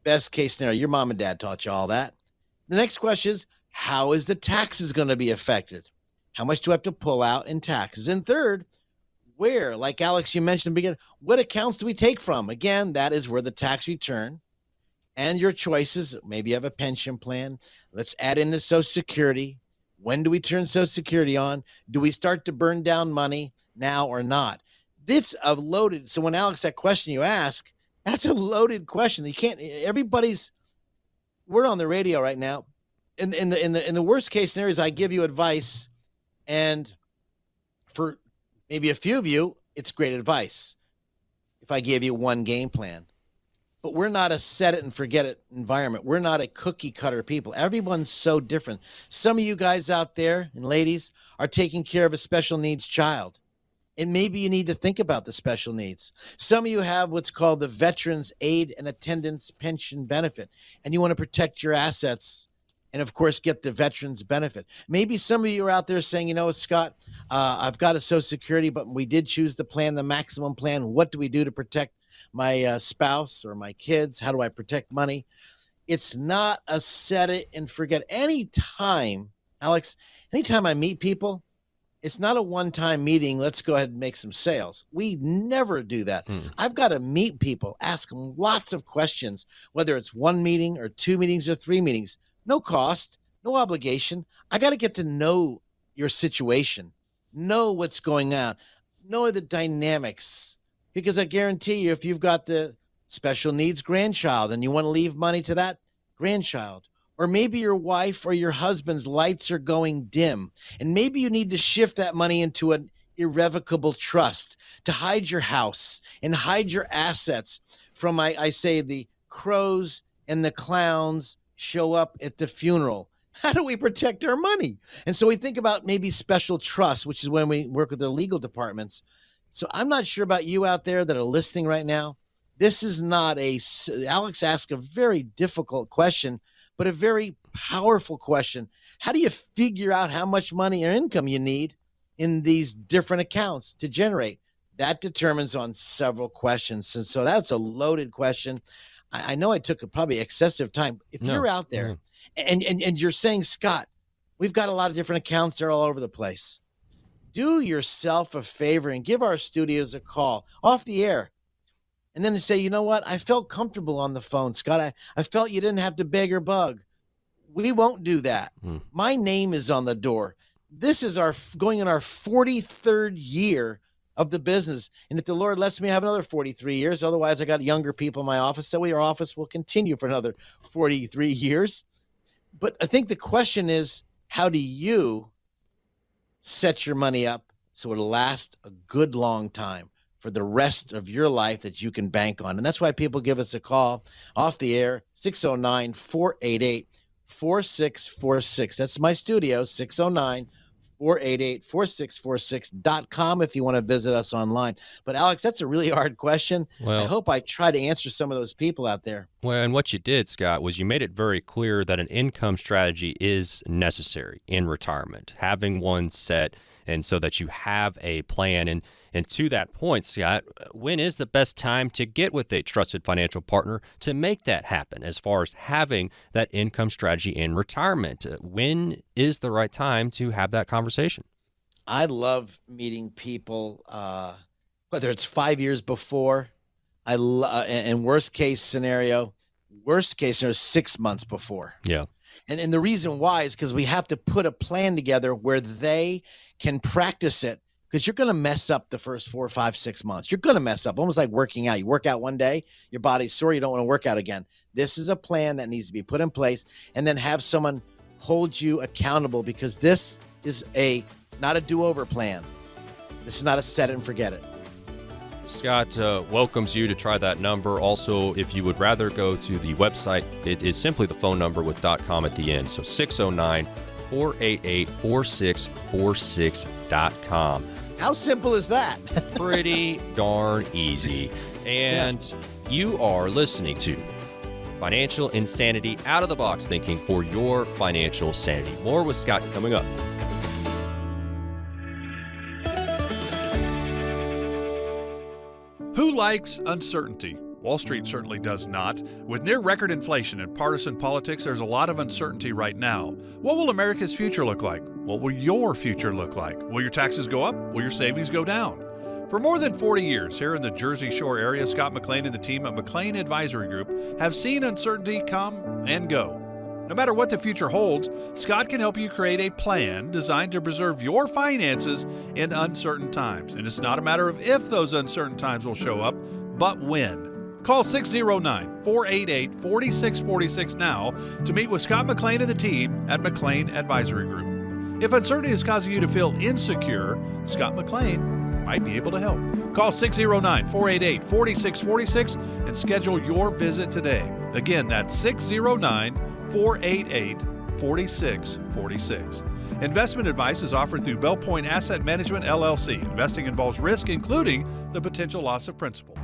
best case scenario. Your mom and dad taught you all that. The next question is, how is the taxes going to be affected? How much do I have to pull out in taxes? And third, where, like Alex, you mentioned in the beginning, what accounts do we take from? Again, that is where the tax return and your choices. Maybe you have a pension plan. Let's add in the Social Security. When do we turn Social Security on? Do we start to burn down money now or not? This a loaded. So when Alex, that question you ask, that's a loaded question. You can't. We're on the radio right now. In the worst case scenarios, I give you advice, and for maybe a few of you, it's great advice. If I give you one game plan, but we're not a set it and forget it environment. We're not a cookie cutter people. Everyone's so different. Some of you guys out there and ladies are taking care of a special needs child. And maybe you need to think about the special needs. Some of you have what's called the Veterans Aid and Attendance Pension Benefit, and you want to protect your assets and, of course, get the veterans benefit. Maybe some of you are out there saying, you know, Scott, I've got a Social Security, but we did choose the plan, the maximum plan. What do we do to protect my spouse or my kids? How do I protect money? It's not a set it and forget. Anytime, Alex, anytime I meet people, it's not a one-time meeting. Let's go ahead and make some sales. We never do that. I've got to meet people, ask them lots of questions, whether it's one meeting or two meetings or three meetings. No cost, no obligation. I got to get to know your situation, know what's going on, know the dynamics. Because I guarantee you, if you've got the special needs grandchild and you want to leave money to that grandchild, or maybe your wife or your husband's lights are going dim, and maybe you need to shift that money into an irrevocable trust to hide your house and hide your assets from, I say, the crows and the clowns show up at the funeral. How do we protect our money? And so we think about maybe special trusts, which is when we work with the legal departments. So I'm not sure about you out there that are listening right now. This is not Alex asked a very difficult question, but a very powerful question. How do you figure out how much money or income you need in these different accounts to generate? That determines on several questions. And so that's a loaded question. I know I took probably excessive time. If you're out there and you're saying, Scott, we've got a lot of different accounts. They're all over the place. Do yourself a favor and give our studios a call off the air. And then say, you know what? I felt comfortable on the phone, Scott. I felt you didn't have to beg or bug. We won't do that. My name is on the door. This is going in our 43rd year of the business. And if the Lord lets me have another 43 years, otherwise I got younger people in my office, so our office will continue for another 43 years. But I think the question is, how do you set your money up so it'll last a good long time for the rest of your life that you can bank on? And that's why people give us a call off the air, 609-488-4646. That's my studio, 609-488-4646.com if you want to visit us online. But Alex, that's a really hard question. Well, I hope I try to answer some of those people out there.
Well, and what you did, Scott, was you made it very clear that an income strategy is necessary in retirement, having one set, and so that you have a plan. And to that point, Scott, when is the best time to get with a trusted financial partner to make that happen as far as having that income strategy in retirement? When is the right time to have that conversation?
I love meeting people, whether it's 5 years before, and worst case scenario, 6 months before.
Yeah.
And the reason why is because we have to put a plan together where they can practice it, because you're going to mess up the first 4, 5, 6 months. You're going to mess up, almost like working out. You work out one day, your body's sore, you don't want to work out again. This is a plan that needs to be put in place, and then have someone hold you accountable, because this is not a do-over plan. This is not a set it and forget it.
Scott welcomes you to try that number. Also, if you would rather go to the website, it is simply the phone number with .com at the end. So 609-488-4646.com.
How simple is that?
Pretty darn easy. And you are listening to Financial Insanity, out of the box thinking for your financial sanity. More with Scott coming up.
likes uncertainty? Wall Street certainly does not. With near record inflation and partisan politics, there's a lot of uncertainty right now. What will America's future look like? What will your future look like? Will your taxes go up? Will your savings go down? For more than 40 years here in the Jersey Shore area, Scott McLean and the team at McLean Advisory Group have seen uncertainty come and go. No matter what the future holds, Scott can help you create a plan designed to preserve your finances in uncertain times. And it's not a matter of if those uncertain times will show up, but when. Call 609-488-4646 now to meet with Scott McLean and the team at McLean Advisory Group. If uncertainty is causing you to feel insecure, Scott McLean might be able to help. Call 609-488-4646 and schedule your visit today. Again, that's 609-488-4646. Investment advice is offered through Bell Point Asset Management, LLC. Investing involves risk, including the potential loss of principal.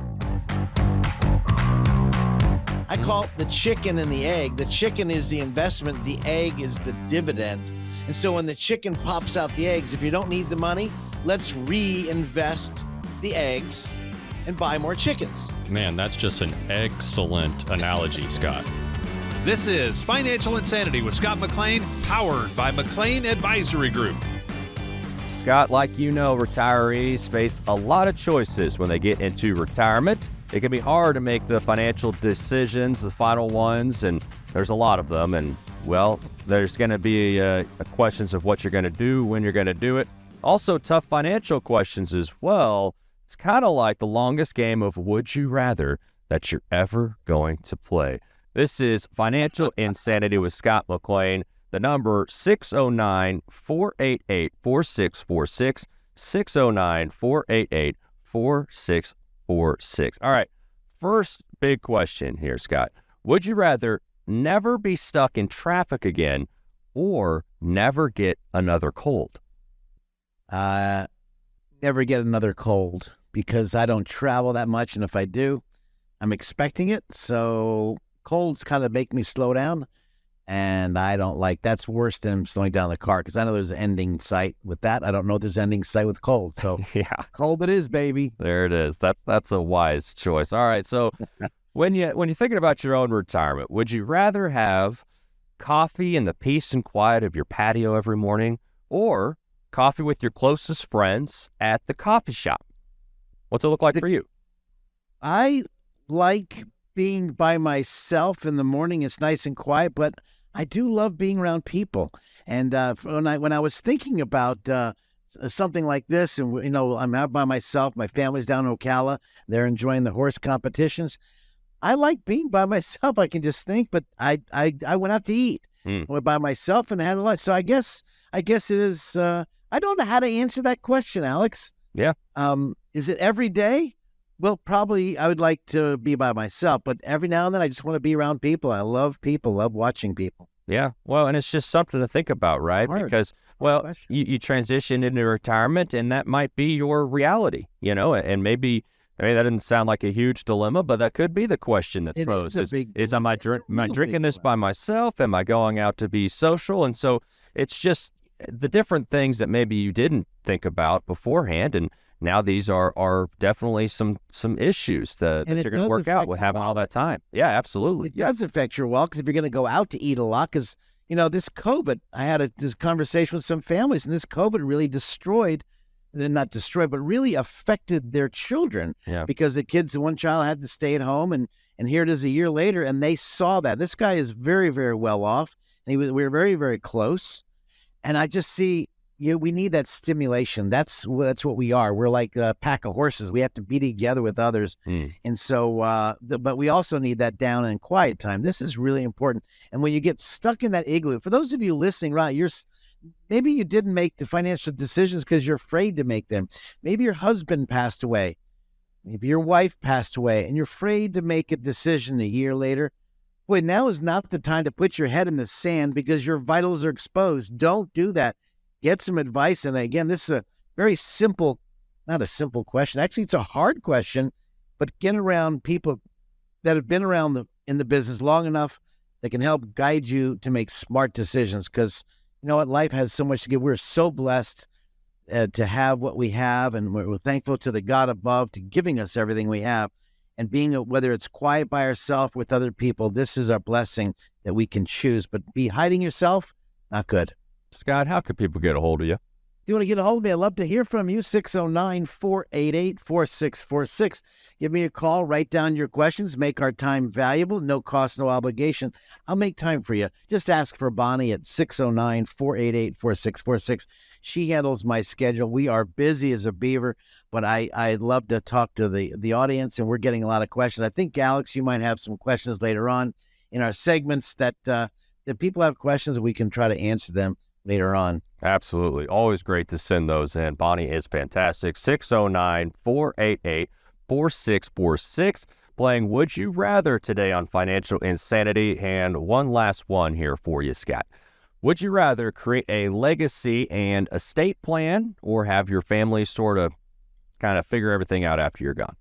I call it the chicken and the egg. The chicken is the investment, the egg is the dividend. And so when the chicken pops out the eggs, if you don't need the money, let's reinvest the eggs and buy more chickens.
Man, that's just an excellent analogy, Scott.
This is Financial Insanity with Scott McLean, powered by McLean Advisory Group.
Scott, like you know, retirees face a lot of choices when they get into retirement. It can be hard to make the financial decisions, the final ones, and there's a lot of them. And, well, there's going to be questions of what you're going to do, when you're going to do it. Also, tough financial questions as well. It's kind of like the longest game of Would You Rather that you're ever going to play. This is Financial Insanity with Scott McLean. The number 609-488-4646, 609-488-4646. All right, first big question here, Scott. Would you rather never be stuck in traffic again or never get another cold?
Never get another cold because I don't travel that much. And if I do, I'm expecting it. So colds kind of make me slow down. And I don't like, that's worse than slowing down the car because I know there's an ending sight with that. I don't know if there's an ending sight with cold. So
yeah,
cold it is, baby.
There it is. That's a wise choice. All right. So when you're thinking about your own retirement, would you rather have coffee in the peace and quiet of your patio every morning or coffee with your closest friends at the coffee shop? What's it look like for you?
I like being by myself in the morning. It's nice and quiet, but I do love being around people. And when I was thinking about something like this, and I'm out by myself, my family's down in Ocala, they're enjoying the horse competitions. I like being by myself. I can just think, but I went out to eat. I went by myself and had a lunch. So I guess it is. I don't know how to answer that question, Alex.
Yeah.
Is it every day? Well, probably I would like to be by myself, but every now and then I just want to be around people. I love people, love watching people.
Yeah. Well, and it's just something to think about, right? Because, well, you transition into retirement and that might be your reality, and maybe that doesn't sound like a huge dilemma, but that could be the question that's posed. Am I drinking this by myself? Am I going out to be social? And so it's just the different things that maybe you didn't think about beforehand. And now these are definitely some issues that you're going to work out with having all that time. Yeah, absolutely.
It does affect your walk because if you're going to go out to eat a lot, because, this COVID, I had this conversation with some families, and this COVID really really affected their children.
Yeah.
Because one child had to stay at home, and here it is a year later, and they saw that. This guy is very, very well off, and we were very, very close. And I just see, we need that stimulation. That's what we are. We're like a pack of horses. We have to be together with others. And so, but we also need that down and quiet time. This is really important. And when you get stuck in that igloo, for those of you listening, right, maybe you didn't make the financial decisions because you're afraid to make them. Maybe your husband passed away. Maybe your wife passed away and you're afraid to make a decision a year later. Boy, now is not the time to put your head in the sand because your vitals are exposed. Don't do that. Get some advice. And again, this is a very simple, not a simple question. Actually, it's a hard question, but get around people that have been around in the business long enough that can help guide you to make smart decisions. Because you know what? Life has so much to give. We're so blessed. to have what we have, and we're thankful to the God above to giving us everything we have, and being whether it's quiet by ourselves with other people. This is our blessing that we can choose. But be hiding yourself, not good.
Scott, how can people get a hold of you?
If you want to get a hold of me, I'd love to hear from you. 609-488-4646. Give me a call. Write down your questions. Make our time valuable. No cost, no obligation. I'll make time for you. Just ask for Bonnie at 609-488-4646. She handles my schedule. We are busy as a beaver, but I love to talk to the audience, and we're getting a lot of questions. I think, Alex, you might have some questions later on in our segments that people have questions, and we can try to answer them later on.
Absolutely. Always great to send those in. Bonnie is fantastic. 609-488-4646. Playing Would You Rather today on Financial Insanity. And one last one here for you, Scott. Would you rather create a legacy and estate plan, or have your family sort of kind of figure everything out after you're gone?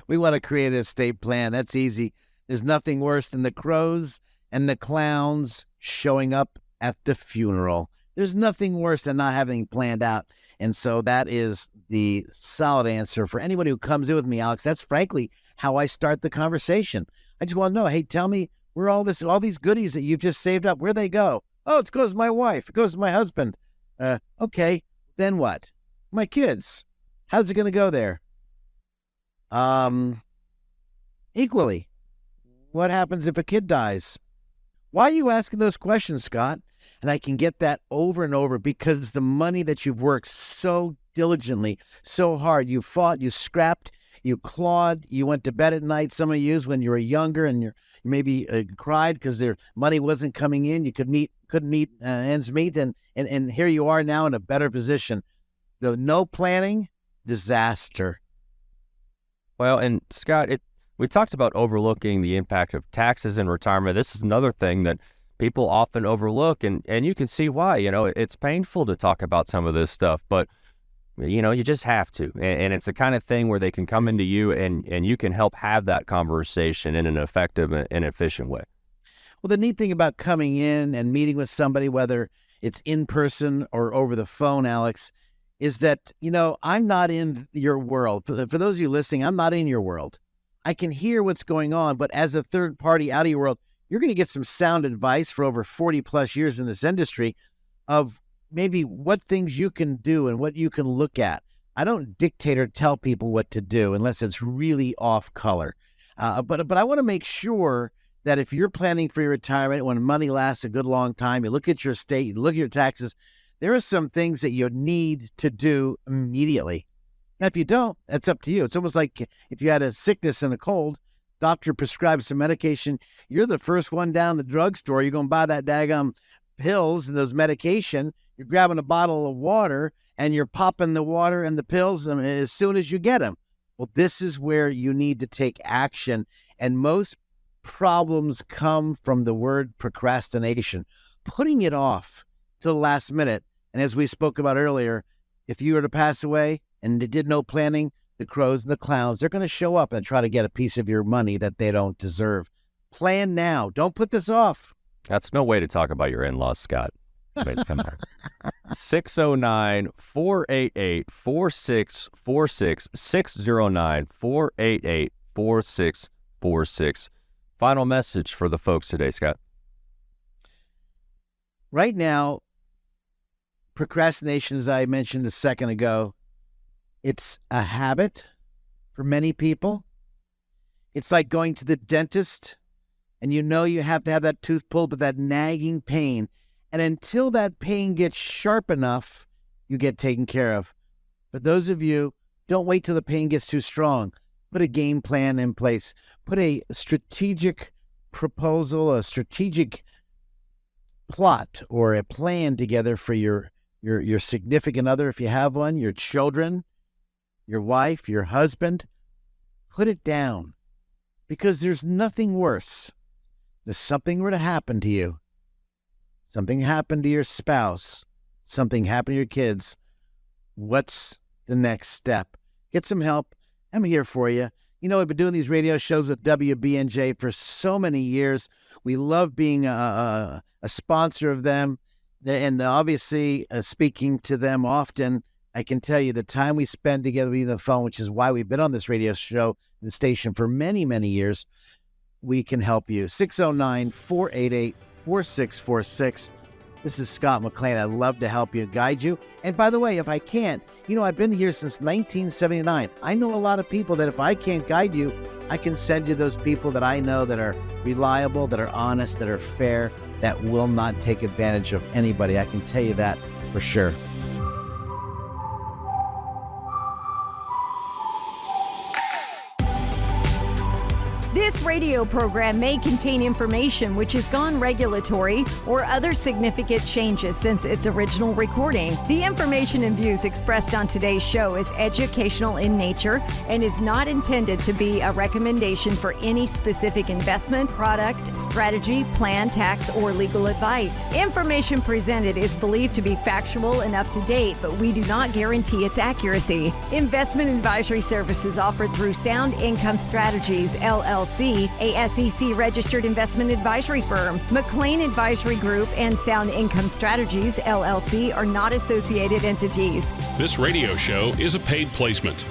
We want to create an estate plan. That's easy. There's nothing worse than the crows and the clowns showing up at the funeral. There's nothing worse than not having planned out. And so that is the solid answer for anybody who comes in with me, Alex. That's frankly how I start the conversation. I just want to know, hey, tell me where all these goodies that you've just saved up, where they go? Oh, it goes to my wife. It goes to my husband. Okay, then what? My kids. How's it going to go there? Equally. What happens if a kid dies? Why are you asking those questions, Scott? And I can get that over and over because the money that you've worked so diligently, so hard, you fought, you scrapped, you clawed, you went to bed at night, some of you when you were younger, and you maybe cried because their money wasn't coming in. You couldn't meet ends meet, and here you are now in a better position. The no planning, disaster.
Well, and Scott, we talked about overlooking the impact of taxes in retirement. This is another thing that people often overlook, and you can see why. It's painful to talk about some of this stuff, but you just have to. And it's the kind of thing where they can come into you and you can help have that conversation in an effective and efficient way.
Well, the neat thing about coming in and meeting with somebody, whether it's in person or over the phone, Alex, is that, I'm not in your world. For those of you listening, I'm not in your world. I can hear what's going on, but as a third party out of your world, you're going to get some sound advice for over 40 plus years in this industry of maybe what things you can do and what you can look at. I don't dictate or tell people what to do unless it's really off color. But I want to make sure that if you're planning for your retirement, when money lasts a good long time, you look at your estate, you look at your taxes, there are some things that you need to do immediately. Now, if you don't, that's up to you. It's almost like if you had a sickness and a cold, doctor prescribes some medication, you're the first one down the drugstore. You're going to buy that daggum pills and those medication. You're grabbing a bottle of water and you're popping the water and the pills as soon as you get them. Well, this is where you need to take action. And most problems come from the word procrastination, putting it off till the last minute. And as we spoke about earlier, if you were to pass away and they did no planning, the crows and the clowns, they're going to show up and try to get a piece of your money that they don't deserve. Plan now. Don't put this off.
That's no way to talk about your in-laws, Scott. Wait, come on. 609-488-4646, 609-488-4646. Final message for the folks today, Scott.
Right now, procrastination, as I mentioned a second ago, it's a habit for many people. It's like going to the dentist and you have to have that tooth pulled, but that nagging pain. And until that pain gets sharp enough, you get taken care of. But those of you, don't wait till the pain gets too strong. Put a game plan in place. Put a strategic proposal, a strategic plot or a plan together for your significant other, if you have one, your children, your wife, your husband. Put it down, because there's nothing worse. If something were to happen to you, something happened to your spouse, something happened to your kids, what's the next step? Get some help. I'm here for you. I've been doing these radio shows with WBNJ for so many years. We love being a sponsor of them. And obviously, speaking to them often, I can tell you the time we spend together via the phone, which is why we've been on this radio show, the station for many, many years, we can help you. 609-488-4646. This is Scott McLean. I'd love to help you, guide you. And by the way, if I can't, I've been here since 1979. I know a lot of people that if I can't guide you, I can send you those people that I know that are reliable, that are honest, that are fair, that will not take advantage of anybody. I can tell you that for sure.
This radio program may contain information which has gone regulatory or other significant changes since its original recording. The information and views expressed on today's show is educational in nature and is not intended to be a recommendation for any specific investment, product, strategy, plan, tax, or legal advice. Information presented is believed to be factual and up to date, but we do not guarantee its accuracy. Investment advisory services offered through Sound Income Strategies, LLC, a SEC-registered investment advisory firm. McLean Advisory Group and Sound Income Strategies, LLC, are not associated entities.
This radio show is a paid placement.